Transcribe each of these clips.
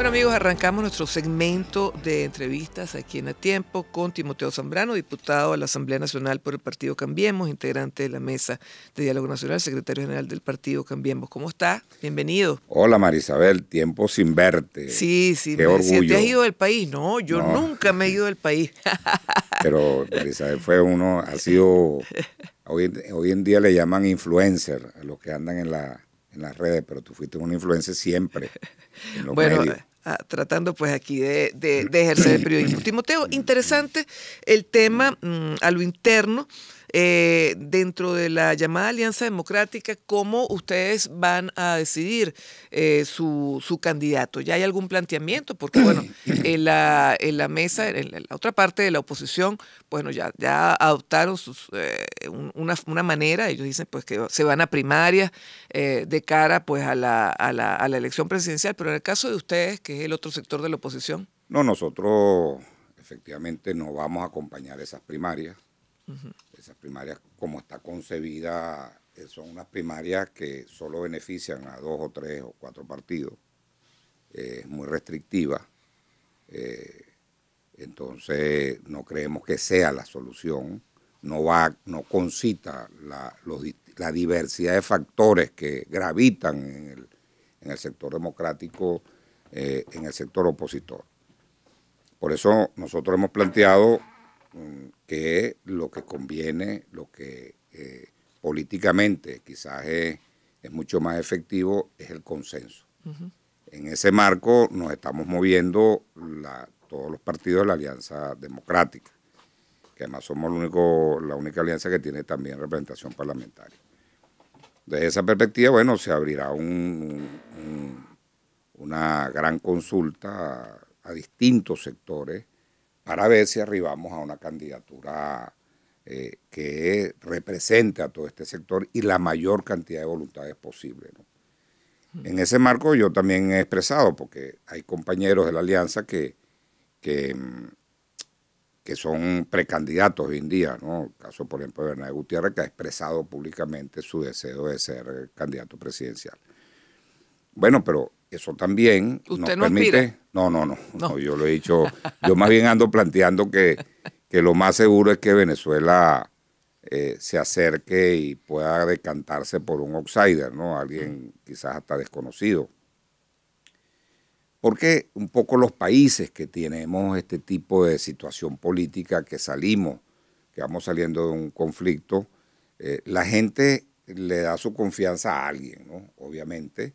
Bueno, amigos, arrancamos nuestro segmento de entrevistas aquí en A Tiempo con Timoteo Zambrano, diputado a la Asamblea Nacional por el Partido Cambiemos, integrante de la Mesa de Diálogo Nacional, secretario general del Partido Cambiemos. ¿Cómo está? Bienvenido. Hola, Marisabel, tiempo sin verte. Sí, Qué me decía, ¿te orgullo. has ido del país? No, yo No, nunca me he ido del país. pero Marisabel ha sido, hoy en día le llaman influencer a los que andan en las redes, pero tú fuiste un influencer siempre en los Bueno, medios. tratando pues aquí de ejercer el periodismo. Timoteo, interesante el tema a lo interno. Dentro de la llamada Alianza Democrática, ¿cómo ustedes van a decidir su candidato? ¿Ya hay algún planteamiento? Porque, bueno, en la mesa, en la otra parte de la oposición, bueno, ya adoptaron una manera, ellos dicen pues que se van a primarias de cara pues a la elección presidencial, pero en el caso de ustedes, que es el otro sector de la oposición. No, nosotros efectivamente no vamos a acompañar esas primarias. Esas primarias, como está concebida, son unas primarias que solo benefician a 2 o 3 o 4 partidos. Es muy restrictiva. Entonces, no creemos que sea la solución. No concita la diversidad de factores que gravitan en el sector democrático, en el sector opositor. Por eso nosotros hemos planteado que lo que conviene, lo que políticamente quizás es mucho más efectivo, es el consenso. En ese marco nos estamos moviendo todos los partidos de la Alianza Democrática, que además somos la única alianza que tiene también representación parlamentaria. Desde esa perspectiva, bueno, se abrirá una gran consulta a distintos sectores para ver si arribamos a una candidatura que represente a todo este sector y la mayor cantidad de voluntades posible, ¿no? En ese marco yo también he expresado, porque hay compañeros de la alianza que son precandidatos hoy en día, ¿no? El caso, por ejemplo, de Bernabé Gutiérrez, que ha expresado públicamente su deseo de ser candidato presidencial. Bueno, pero eso también ¿Usted nos no permite... aspira? No, yo lo he dicho, yo más bien ando planteando que lo más seguro es que Venezuela se acerque y pueda decantarse por un outsider, ¿no? Alguien quizás hasta desconocido. Porque un poco los países que tenemos este tipo de situación política, que vamos saliendo de un conflicto, la gente le da su confianza a alguien, ¿no? Obviamente,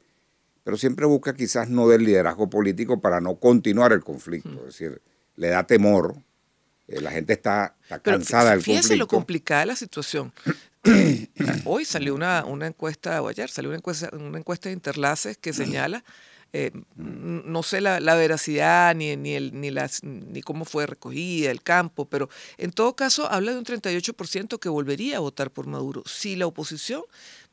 pero siempre busca quizás no del liderazgo político para no continuar el conflicto, es decir, le da temor, la gente está cansada del conflicto. Fíjese lo complicada de la situación. Hoy salió una encuesta, o ayer salió una encuesta de Interlaces que señala, no sé la veracidad ni cómo fue recogida el campo, pero en todo caso habla de un 38% que volvería a votar por Maduro. Si la oposición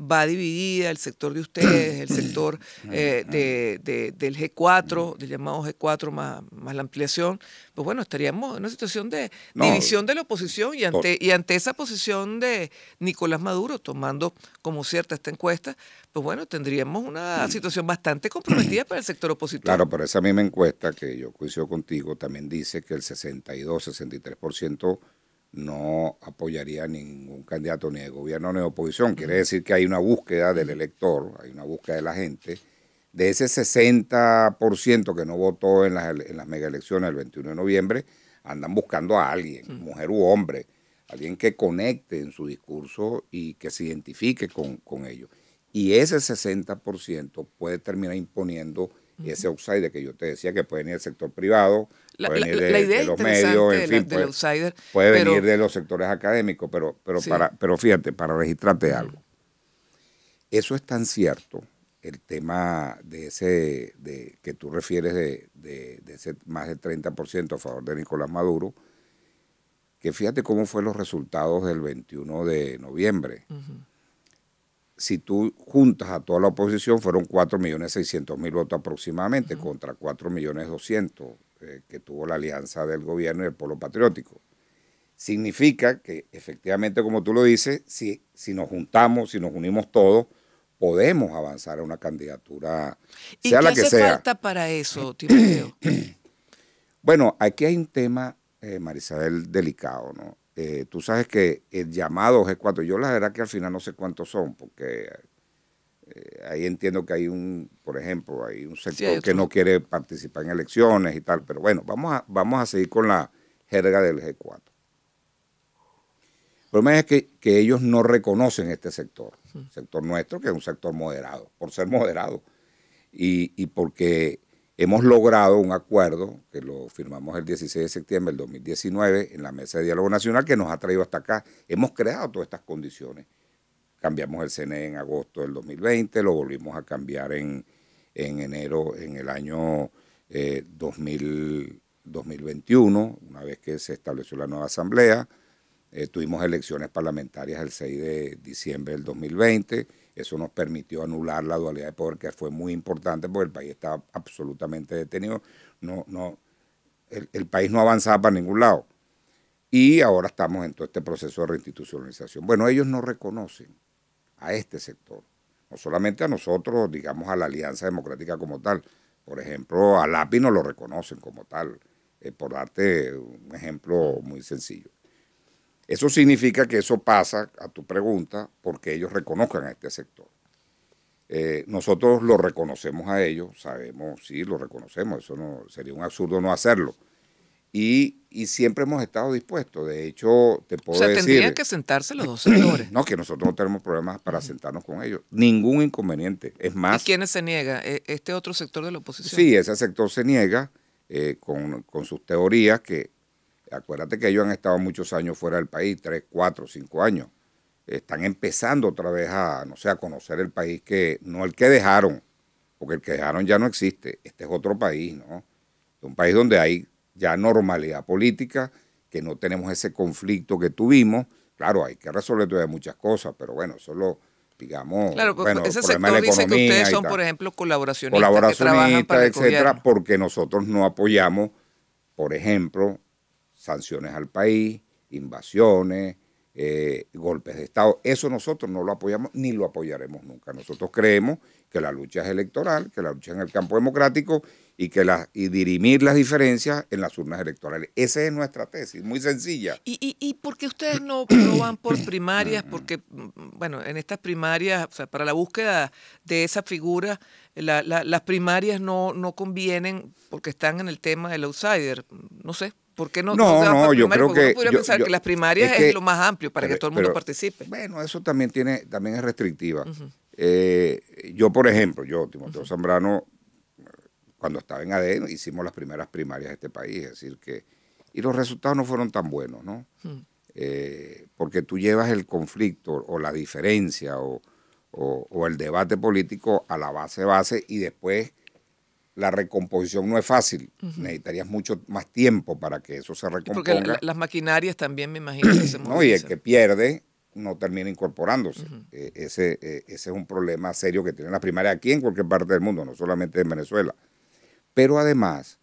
va dividida, el sector de ustedes, el sector del G4, del llamado G4 más la ampliación, pues bueno, estaríamos en una situación de división de la oposición y ante esa posición de Nicolás Maduro, tomando como cierta esta encuesta, pues bueno, tendríamos una situación bastante comprometida para el sector opositor. Claro, pero esa misma encuesta, que yo coincido contigo, también dice que el 62-63% no apoyaría a ningún candidato ni de gobierno ni de oposición. Quiere decir que hay una búsqueda del elector, hay una búsqueda de la gente. De ese 60% que no votó en las megaelecciones del 21 de noviembre, andan buscando a alguien, mujer u hombre, alguien que conecte en su discurso y que se identifique con ellos. Y ese 60% puede terminar imponiendo ese outsider que yo te decía, que puede venir del sector privado, puede venir de los medios, en fin, puede venir de los sectores académicos, pero fíjate, para registrarte algo. Eso es tan cierto, el tema de que tú refieres de ese más del 30% a favor de Nicolás Maduro, que fíjate cómo fueron los resultados del 21 de noviembre. Si tú juntas a toda la oposición, fueron 4.600.000 votos aproximadamente, contra 4.200.000 que tuvo la alianza del gobierno y el Polo Patriótico. Significa que efectivamente, como tú lo dices, si nos juntamos, si nos unimos todos, podemos avanzar a una candidatura, ¿Y sea qué la que hace sea. falta para eso, Timoteo? Bueno, aquí hay un tema, Marisabel, delicado, ¿no? Tú sabes que el llamado G4, yo la verdad que al final no sé cuántos son, porque ahí entiendo que hay por ejemplo, hay un Sí, hay sector que otros. no quiere participar en elecciones y tal, pero bueno, vamos a seguir con la jerga del G4. El problema es que ellos no reconocen este sector, el sector nuestro, que es un sector moderado, por ser moderado, y porque hemos logrado un acuerdo, que lo firmamos el 16 de septiembre del 2019 en la Mesa de Diálogo Nacional, que nos ha traído hasta acá. Hemos creado todas estas condiciones. Cambiamos el CNE en agosto del 2020, lo volvimos a cambiar en enero, en el año 2021, una vez que se estableció la nueva asamblea. Tuvimos elecciones parlamentarias el 6 de diciembre del 2020. Eso nos permitió anular la dualidad de poder, que fue muy importante porque el país estaba absolutamente detenido. El país no avanzaba para ningún lado. Y ahora estamos en todo este proceso de reinstitucionalización. Bueno, ellos no reconocen a este sector, no solamente a nosotros, digamos a la Alianza Democrática como tal. Por ejemplo, a LAPI no lo reconocen como tal, por darte un ejemplo muy sencillo. Eso significa que eso pasa, a tu pregunta, porque ellos reconozcan a este sector. Nosotros lo reconocemos a ellos, sabemos, sí, lo reconocemos, eso no sería un absurdo no hacerlo. Y siempre hemos estado dispuestos. De hecho, te puedo decir... tendrían que sentarse los dos sectores. No, que nosotros no tenemos problemas para sentarnos con ellos. Ningún inconveniente. Es más... ¿Y quiénes se niega? ¿Este otro sector de la oposición? Sí, ese sector se niega con sus teorías que... Acuérdate que ellos han estado muchos años fuera del país, 3, 4, 5 años. Están empezando otra vez a, no sé, a conocer el país que... No el que dejaron, porque el que dejaron ya no existe. Este es otro país, ¿no? Es un país donde hay ya normalidad política, que no tenemos ese conflicto que tuvimos. Claro, hay que resolver todavía muchas cosas, pero bueno, eso lo, digamos, Claro, bueno, ese el problema de la sector dice que economía ustedes y son, tal. por ejemplo, colaboracionistas que trabajan para el Etcétera, gobierno. porque nosotros no apoyamos, por ejemplo, sanciones al país, invasiones, golpes de Estado. Eso nosotros no lo apoyamos ni lo apoyaremos nunca. Nosotros creemos que la lucha es electoral, que la lucha es en el campo democrático y dirimir las diferencias en las urnas electorales. Esa es nuestra tesis, muy sencilla. ¿Y por qué ustedes no van por primarias? Porque, bueno, en estas primarias, o sea, para la búsqueda de esa figura, las primarias no convienen porque están en el tema del outsider. No sé. ¿Por qué no se van por yo primarias? creo Porque uno que podría pensar que las primarias es lo más amplio para que todo el mundo participe. Bueno, eso también es restrictiva. Yo, por ejemplo, Timoteo Zambrano, cuando estaba en ADN, hicimos las primeras primarias de este país, es decir que, y los resultados no fueron tan buenos, ¿no? Porque tú llevas el conflicto o la diferencia o el debate político a la base y después la recomposición no es fácil. Necesitarías mucho más tiempo para que eso se recomponga. Porque las maquinarias también me imagino que se movilizan. No, y el que pierde no termina incorporándose. Ese es un problema serio que tienen las primarias aquí en cualquier parte del mundo, no solamente en Venezuela. Pero además,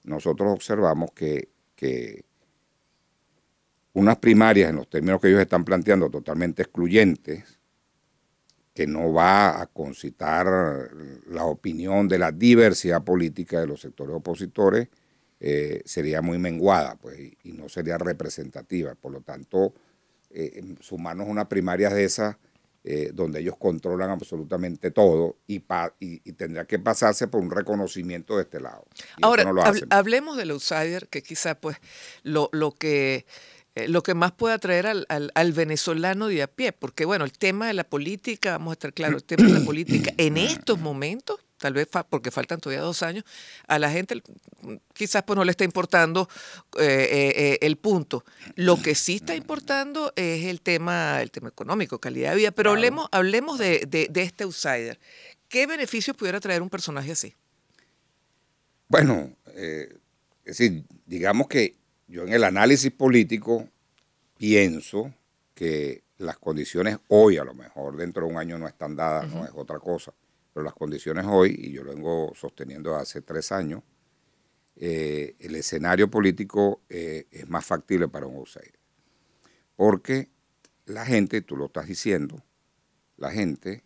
nosotros observamos que unas primarias, en los términos que ellos están planteando, totalmente excluyentes, que no va a concitar la opinión de la diversidad política de los sectores opositores, sería muy menguada, pues, y no sería representativa. Por lo tanto, sumarnos a unas primarias de esas, donde ellos controlan absolutamente todo y tendrá que pasarse por un reconocimiento de este lado. Y ahora, eso no lo hacen. Hablemos del outsider, que quizá pues lo que más puede atraer al venezolano de a pie, porque bueno, el tema de la política, vamos a estar claros, el tema de la política en estos momentos, tal vez porque faltan todavía 2 años, a la gente quizás pues no le está importando el punto. Lo que sí está importando es el tema económico, calidad de vida, pero claro, hablemos de este outsider. ¿Qué beneficios pudiera traer un personaje así? Bueno, es decir, digamos que yo en el análisis político pienso que las condiciones hoy, a lo mejor dentro de un año no están dadas, no es otra cosa, pero las condiciones hoy, y yo lo vengo sosteniendo hace 3 años, el escenario político es más factible para un outsider. Porque la gente, tú lo estás diciendo, la gente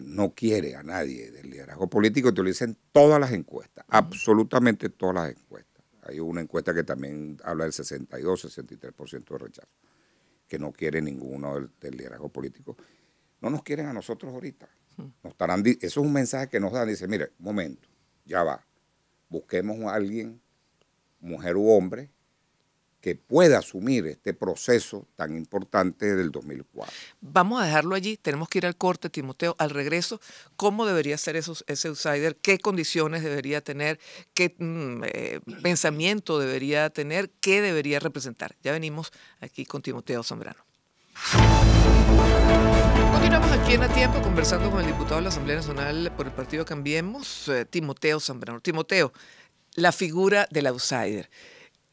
no quiere a nadie del liderazgo político, te lo dicen todas las encuestas, absolutamente todas las encuestas. Hay una encuesta que también habla del 62-63% de rechazo, que no quiere ninguno del liderazgo político. No nos quieren a nosotros ahorita. Eso es un mensaje que nos dan, dice, mire, un momento, ya va, busquemos a alguien, mujer u hombre, que pueda asumir este proceso tan importante del 2004. Vamos a dejarlo allí, tenemos que ir al corte, Timoteo, al regreso, ¿cómo debería ser ese outsider? ¿Qué condiciones debería tener? ¿Qué pensamiento debería tener? ¿Qué debería representar? Ya venimos aquí con Timoteo Zambrano. Continuamos aquí en A Tiempo conversando con el diputado de la Asamblea Nacional por el partido Cambiemos, Timoteo Zambrano. Timoteo, la figura del outsider.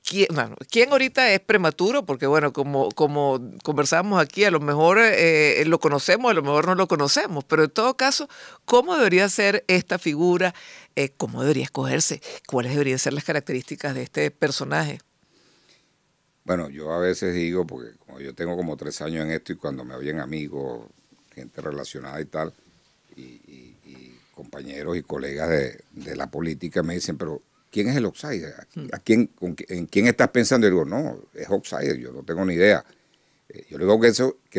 ¿Quién ahorita es prematuro? Porque bueno, como conversábamos aquí, a lo mejor lo conocemos, a lo mejor no lo conocemos, pero en todo caso, ¿cómo debería ser esta figura? ¿Cómo debería escogerse? ¿Cuáles deberían ser las características de este personaje? Bueno, yo a veces digo, porque como yo tengo como 3 años en esto y cuando me oyen amigos, gente relacionada y tal, y compañeros y colegas de la política me dicen, pero ¿quién es el outsider? ¿En quién estás pensando? Y digo, no, es outsider, yo no tengo ni idea. Yo le digo que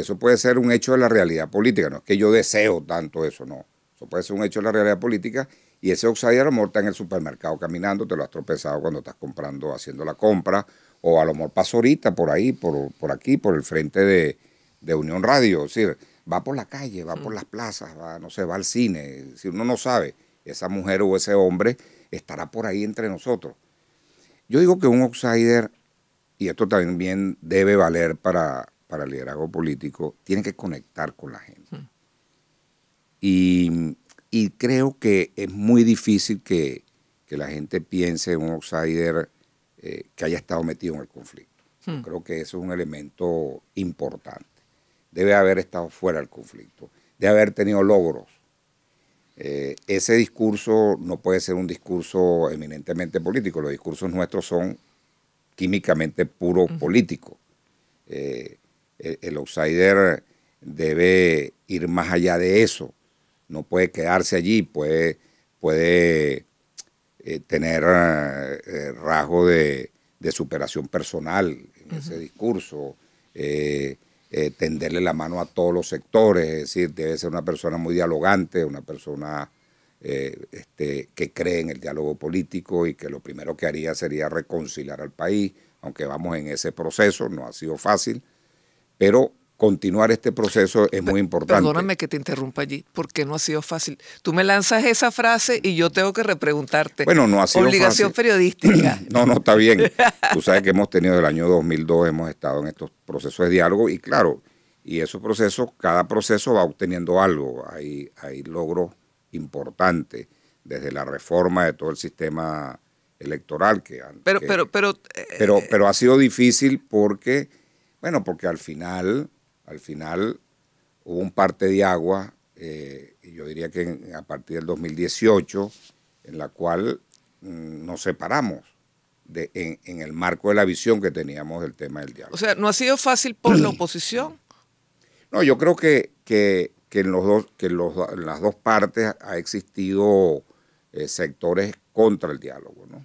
eso puede ser un hecho de la realidad política, no es que yo deseo tanto eso, no. Eso puede ser un hecho de la realidad política y ese outsider a lo mejor está en el supermercado caminando, te lo has tropezado cuando estás comprando, haciendo la compra, o a lo mejor pasa ahorita por ahí, por aquí, por el frente de Unión Radio, es decir, va por la calle, va por las plazas, va, no sé, va al cine, es decir, uno no sabe, esa mujer o ese hombre estará por ahí entre nosotros. Yo digo que un outsider, y esto también debe valer para el liderazgo político, tiene que conectar con la gente. Y creo que es muy difícil que la gente piense en un outsider que haya estado metido en el conflicto. Yo creo que eso es un elemento importante. Debe haber estado fuera del conflicto, debe haber tenido logros. Ese discurso no puede ser un discurso eminentemente político. Los discursos nuestros son químicamente puros políticos. El outsider debe ir más allá de eso. No puede quedarse allí, puede tener rasgos de superación personal en ese discurso, tenderle la mano a todos los sectores, es decir, debe ser una persona muy dialogante, una persona que cree en el diálogo político y que lo primero que haría sería reconciliar al país, aunque vamos en ese proceso, no ha sido fácil, pero continuar este proceso es muy importante. Perdóname que te interrumpa allí, porque no ha sido fácil. Tú me lanzas esa frase y yo tengo que repreguntarte. Bueno, no ha sido obligación fácil. Periodística. No, está bien. Tú sabes que hemos tenido desde el año 2002, hemos estado en estos procesos de diálogo y claro, y esos procesos, cada proceso va obteniendo algo. Hay logros importantes, desde la reforma de todo el sistema electoral. Pero ha sido difícil porque al final hubo un parte de agua, yo diría que a partir del 2018, en la cual nos separamos en el marco de la visión que teníamos del tema del diálogo. O sea, ¿no ha sido fácil por la oposición? No, yo creo que en las dos partes ha existido sectores contra el diálogo, ¿no?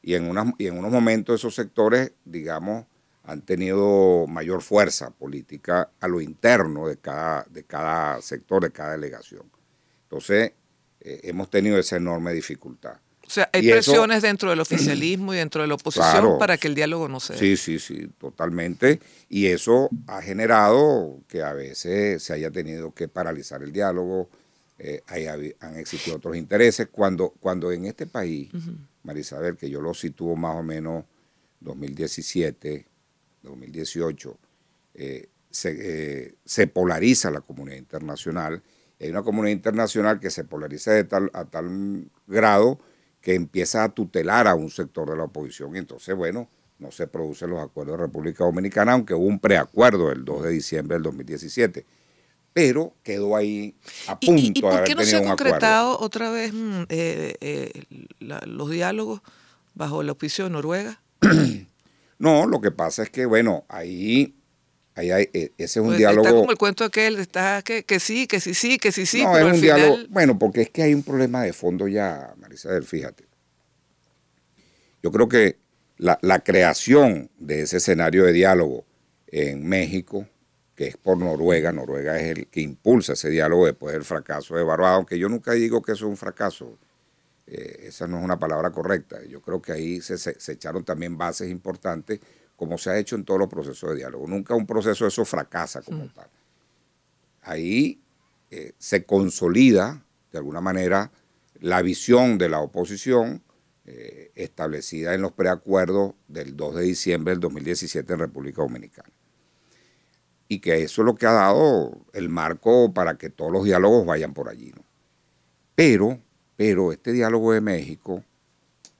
Y en unos momentos esos sectores, digamos, han tenido mayor fuerza política a lo interno de cada sector, de cada delegación. Entonces, hemos tenido esa enorme dificultad. O sea, hay presiones dentro del oficialismo y dentro de la oposición, claro, para que el diálogo no se dé. Sí, totalmente. Y eso ha generado que a veces se haya tenido que paralizar el diálogo, han existido otros intereses. Cuando en este país, Marisabel, que yo lo sitúo más o menos 2017, 2018, se polariza la comunidad internacional. Hay una comunidad internacional que se polariza a tal grado que empieza a tutelar a un sector de la oposición y entonces, bueno, no se producen los acuerdos de República Dominicana, aunque hubo un preacuerdo el 2 de diciembre del 2017, pero quedó ahí a punto ¿Y de haber tenido un acuerdo. ¿Por qué no se han concretado otra vez los diálogos bajo el auspicio de Noruega? No, lo que pasa es que, bueno, ahí ese es un Pues diálogo. está como el cuento aquel, está que sí, que sí, sí, que sí, sí, No, pero es al un final... diálogo. Bueno, porque es que hay un problema de fondo ya, Marisabel, fíjate. Yo creo que la creación de ese escenario de diálogo en México, que es por Noruega, Noruega es el que impulsa ese diálogo después del fracaso de Barbados, aunque yo nunca digo que eso es un fracaso, esa no es una palabra correcta. Yo creo que ahí se echaron también bases importantes, como se ha hecho en todos los procesos de diálogo. Nunca un proceso de eso fracasa como tal. Ahí se consolida, de alguna manera, la visión de la oposición establecida en los preacuerdos del 2 de diciembre del 2017 en República Dominicana. Y que eso es lo que ha dado el marco para que todos los diálogos vayan por allí, ¿no? Pero este diálogo de México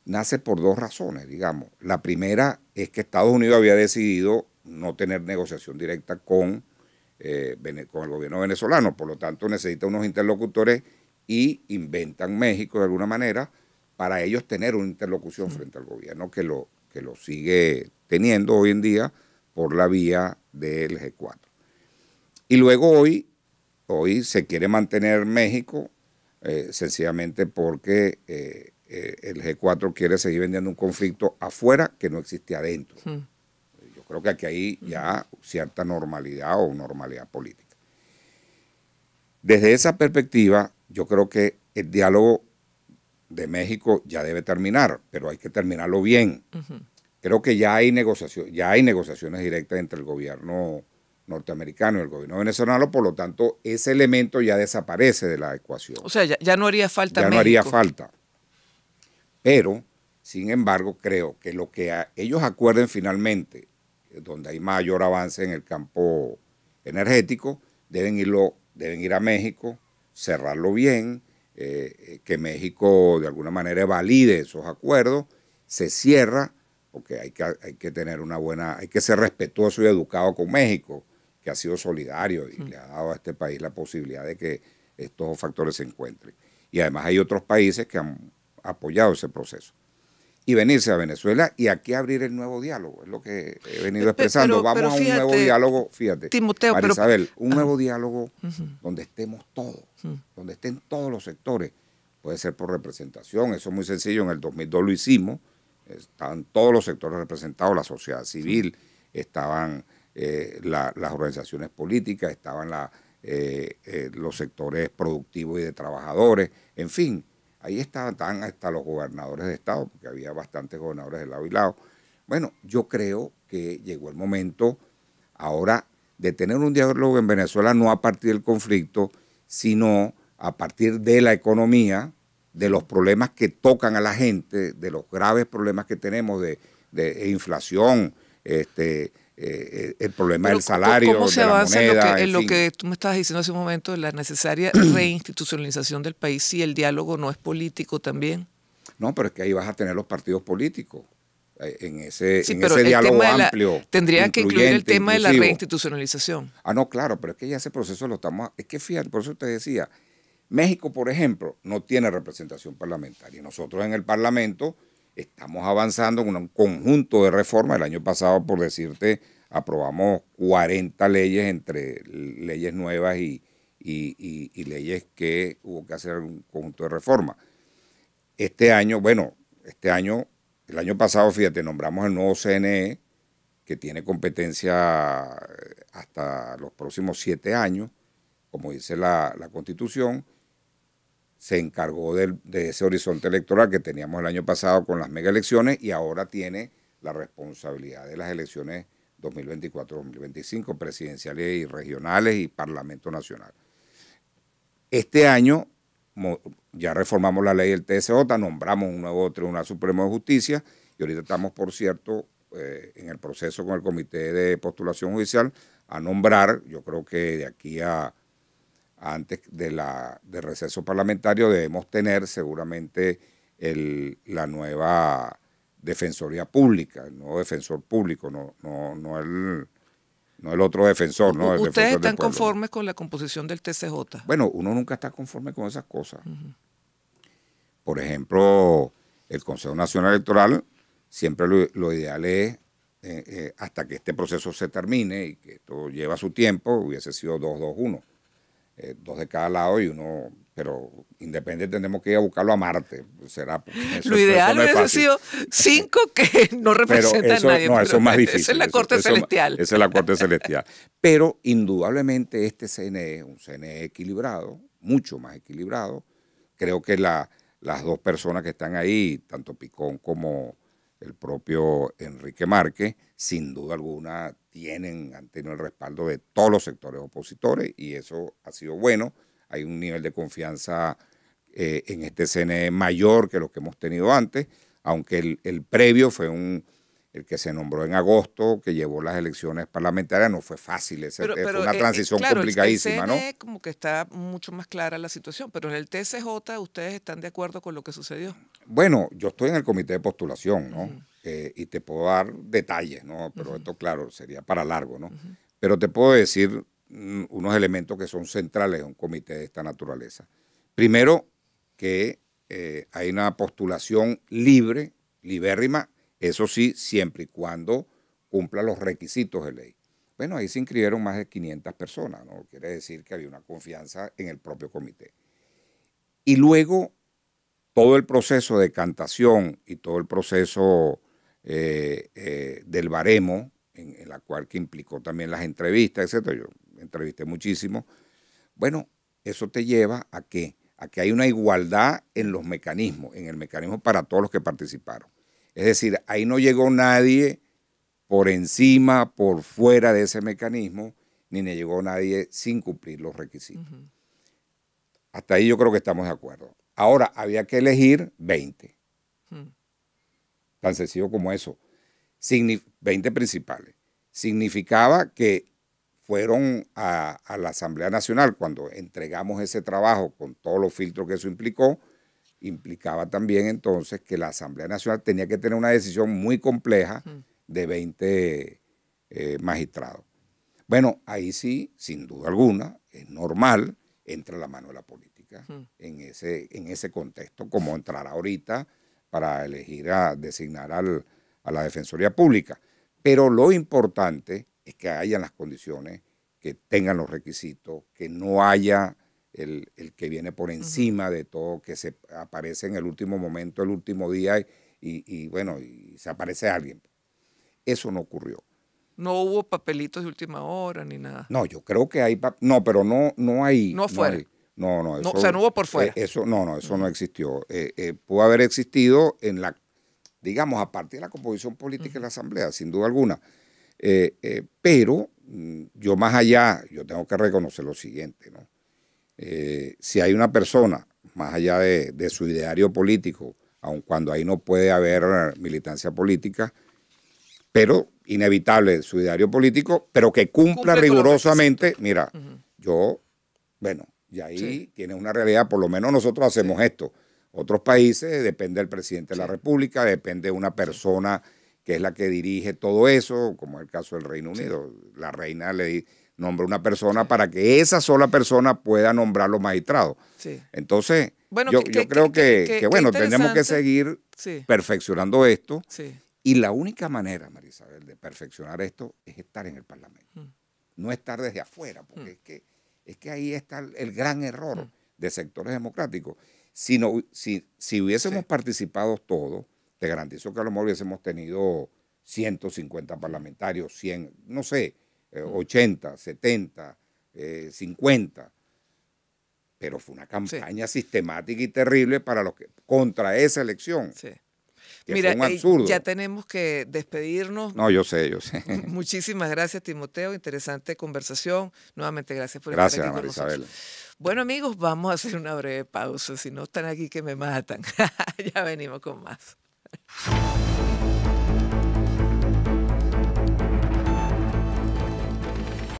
nace por dos razones, digamos. La primera es que Estados Unidos había decidido no tener negociación directa con el gobierno venezolano, por lo tanto necesita unos interlocutores y inventan México de alguna manera para ellos tener una interlocución frente al gobierno que lo sigue teniendo hoy en día por la vía del G4. Y luego hoy se quiere mantener México sencillamente porque el G4 quiere seguir vendiendo un conflicto afuera que no existe adentro. Yo creo que aquí hay ya cierta normalidad o normalidad política. Desde esa perspectiva, yo creo que el diálogo de México ya debe terminar, pero hay que terminarlo bien. Creo que ya hay negociaciones directas entre el gobierno norteamericano y el gobierno venezolano, por lo tanto, ese elemento ya desaparece de la ecuación. O sea, ya no haría falta ya México. no haría falta. Pero, sin embargo, creo que lo que ellos acuerden finalmente, donde hay mayor avance en el campo energético, deben ir a México, cerrarlo bien, que México de alguna manera valide esos acuerdos, se cierra, porque hay que tener hay que ser respetuoso y educado con México, que ha sido solidario y le ha dado a este país la posibilidad de que estos factores se encuentren. Y además hay otros países que han apoyado ese proceso. Y venirse a Venezuela y aquí abrir el nuevo diálogo, es lo que he venido expresando. Vamos a un nuevo diálogo, fíjate, Timoteo, Marisabel, un nuevo diálogo donde estemos todos, donde estén todos los sectores. Puede ser por representación, eso es muy sencillo, en el 2002 lo hicimos, estaban todos los sectores representados, la sociedad civil, estaban las organizaciones políticas, estaban los sectores productivos y de trabajadores, en fin. Ahí estaban hasta los gobernadores de estado, porque había bastantes gobernadores de lado y lado. Bueno, yo creo que llegó el momento ahora de tener un diálogo en Venezuela no a partir del conflicto, sino a partir de la economía, de los problemas que tocan a la gente, de los graves problemas que tenemos de inflación, el problema del salario, ¿cómo se de la avanza moneda, en lo que tú me estabas diciendo hace un momento, la necesaria reinstitucionalización del país, si el diálogo no es político también? No, pero es que ahí vas a tener los partidos políticos en ese pero diálogo amplio. Tendría que incluir el tema inclusivo. de la reinstitucionalización. Ah, no, claro, pero es que ya ese proceso lo estamos... Es que fíjate, por eso te decía, México, por ejemplo, no tiene representación parlamentaria. Nosotros en el Parlamento estamos avanzando en un conjunto de reformas. El año pasado, por decirte, aprobamos 40 leyes entre leyes nuevas y leyes que hubo que hacer un conjunto de reformas. El año pasado, fíjate, nombramos el nuevo CNE, que tiene competencia hasta los próximos 7 años, como dice la Constitución. Se encargó de ese horizonte electoral que teníamos el año pasado con las mega elecciones y ahora tiene la responsabilidad de las elecciones 2024-2025, presidenciales y regionales y Parlamento Nacional. Este año ya reformamos la ley del TSJ, nombramos un nuevo Tribunal Supremo de Justicia y ahorita estamos, por cierto, en el proceso con el Comité de Postulación Judicial a nombrar, yo creo que de aquí a antes del receso parlamentario debemos tener seguramente la nueva Defensoría Pública, el nuevo defensor público, no el otro defensor, ¿no? El ¿Ustedes defensor están conformes con la composición del TCJ? Bueno, uno nunca está conforme con esas cosas. Por ejemplo, el Consejo Nacional Electoral, siempre lo ideal es hasta que este proceso se termine y que esto lleva su tiempo, hubiese sido 2-2-1. 2 de cada lado y uno, pero independiente tenemos que ir a buscarlo a Marte. Será eso, lo ideal eso no hubiese sido 5 que no representan a nadie. No, eso es más difícil. Esa es la Corte Celestial. Esa es la Corte Celestial. Pero indudablemente este CNE, un CNE equilibrado, mucho más equilibrado. Creo que las dos personas que están ahí, tanto Picón como el propio Enrique Márquez, sin duda alguna han tenido el respaldo de todos los sectores opositores y eso ha sido bueno. Hay un nivel de confianza en este CNE mayor que lo que hemos tenido antes, aunque el previo fue el que se nombró en agosto, que llevó las elecciones parlamentarias, no fue fácil, fue una transición complicadísima, el CNE ¿no? como que está mucho más clara la situación, pero en el TCJ, ¿ustedes están de acuerdo con lo que sucedió? Bueno, yo estoy en el comité de postulación, ¿no? Y te puedo dar detalles, ¿no? Pero esto, claro, sería para largo, ¿no? Pero te puedo decir unos elementos que son centrales de un comité de esta naturaleza. Primero, que hay una postulación libre, libérrima, eso sí, siempre y cuando cumpla los requisitos de ley. Bueno, ahí se inscribieron más de 500 personas, ¿no? Quiere decir que había una confianza en el propio comité. Y luego, todo el proceso de cantación y todo el proceso del baremo, en la cual que implicó también las entrevistas, etc. Yo entrevisté muchísimo. Bueno, eso te lleva a que hay una igualdad en los mecanismos, en el mecanismo para todos los que participaron. Es decir, ahí no llegó nadie por encima, por fuera de ese mecanismo, ni le llegó nadie sin cumplir los requisitos. Hasta ahí yo creo que estamos de acuerdo. Ahora, había que elegir 20. Tan sencillo como eso. 20 principales. Significaba que fueron a la Asamblea Nacional cuando entregamos ese trabajo con todos los filtros que eso implicaba también entonces que la Asamblea Nacional tenía que tener una decisión muy compleja de 20 magistrados. Bueno, ahí sí, sin duda alguna, es normal, entra la mano de la política en ese contexto, como entrará ahorita para elegir designar a la Defensoría Pública. Pero lo importante es que hayan las condiciones, que tengan los requisitos, que no haya el que viene por encima de todo, que se aparece en el último momento, el último día y se aparece alguien. Eso no ocurrió. No hubo papelitos de última hora ni nada. No, yo creo que hay, pero no hay. No fuera. No, eso, o sea, no hubo por fuera. Eso no existió. Pudo haber existido digamos, a partir de la composición política de la Asamblea, sin duda alguna. Pero yo más allá, yo tengo que reconocer lo siguiente, ¿no? Si hay una persona, más allá de su ideario político, aun cuando ahí no puede haber militancia política, pero inevitable su ideario político, pero que cumpla rigurosamente, mira, y ahí tiene una realidad, por lo menos nosotros hacemos esto. Otros países depende del presidente de la República, depende de una persona que es la que dirige todo eso, como es el caso del Reino Unido. La reina le nombra una persona para que esa sola persona pueda nombrar los magistrados. Entonces, yo creo que tenemos que seguir perfeccionando esto. Y la única manera, María Isabel, de perfeccionar esto es estar en el Parlamento. No estar desde afuera, porque es que ahí está el gran error de sectores democráticos. Si hubiésemos participado todos, te garantizo que a lo mejor hubiésemos tenido 150 parlamentarios, 100, no sé, 80, 70, 50. Pero fue una campaña sistemática y terrible contra esa elección. Mira, fue un absurdo. Ya tenemos que despedirnos. No, yo sé. Muchísimas gracias, Timoteo. Interesante conversación. Nuevamente, gracias por estar aquí con nosotros. Gracias, bueno, amigos, vamos a hacer una breve pausa. Si no están aquí, que me matan. Ya venimos con más.